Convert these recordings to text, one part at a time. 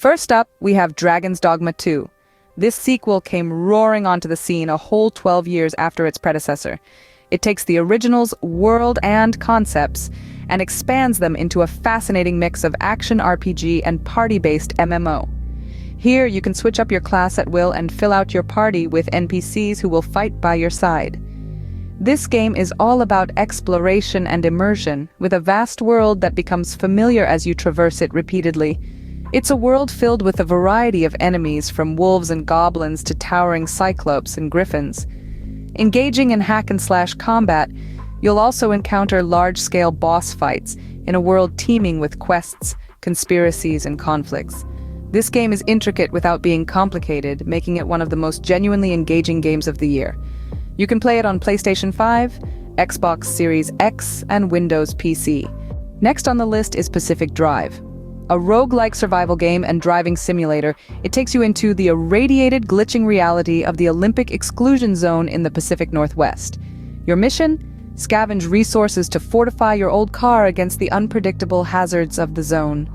First up, we have Dragon's Dogma 2. This sequel came roaring onto the scene a whole 12 years after its predecessor. It takes the original's world and concepts and expands them into a fascinating mix of action RPG and party-based MMO. Here, you can switch up your class at will and fill out your party with NPCs who will fight by your side. This game is all about exploration and immersion, with a vast world that becomes familiar as you traverse it repeatedly. It's a world filled with a variety of enemies, from wolves and goblins to towering cyclopes and griffins. Engaging in hack-and-slash combat, you'll also encounter large-scale boss fights in a world teeming with quests, conspiracies, and conflicts. This game is intricate without being complicated, making it one of the most genuinely engaging games of the year. You can play it on PlayStation 5, Xbox Series X, and Windows PC. Next on the list is Pacific Drive. A roguelike survival game and driving simulator, it takes you into the irradiated, glitching reality of the Olympic exclusion zone in the Pacific Northwest. Your mission? Scavenge resources to fortify your old car against the unpredictable hazards of the zone.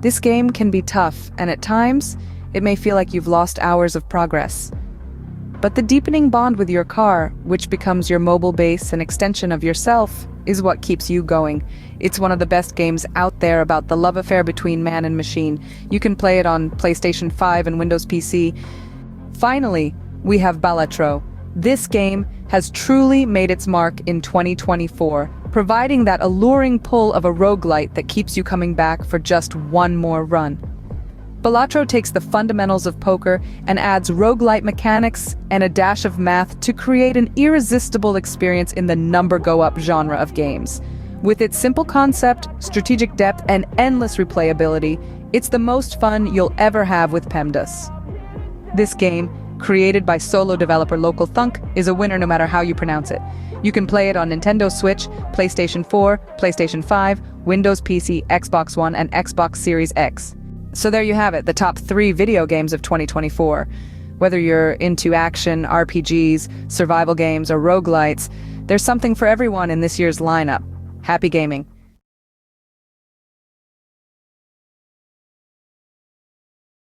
This game can be tough, and at times, it may feel like you've lost hours of progress. But the deepening bond with your car, which becomes your mobile base and extension of yourself, is what keeps you going. It's one of the best games out there about the love affair between man and machine. You can play it on PlayStation 5 and Windows PC. Finally, we have Balatro. This game has truly made its mark in 2024, providing that alluring pull of a roguelite that keeps you coming back for just one more run. Balatro takes the fundamentals of poker and adds roguelite mechanics and a dash of math to create an irresistible experience in the number-go-up genre of games. With its simple concept, strategic depth, and endless replayability, it's the most fun you'll ever have with PEMDAS. This game, created by solo developer Local Thunk, is a winner no matter how you pronounce it. You can play it on Nintendo Switch, PlayStation 4, PlayStation 5, Windows PC, Xbox One, and Xbox Series X. So there you have it, the top 3 video games of 2024. Whether you're into action, RPGs, survival games, or roguelites, there's something for everyone in this year's lineup. Happy gaming.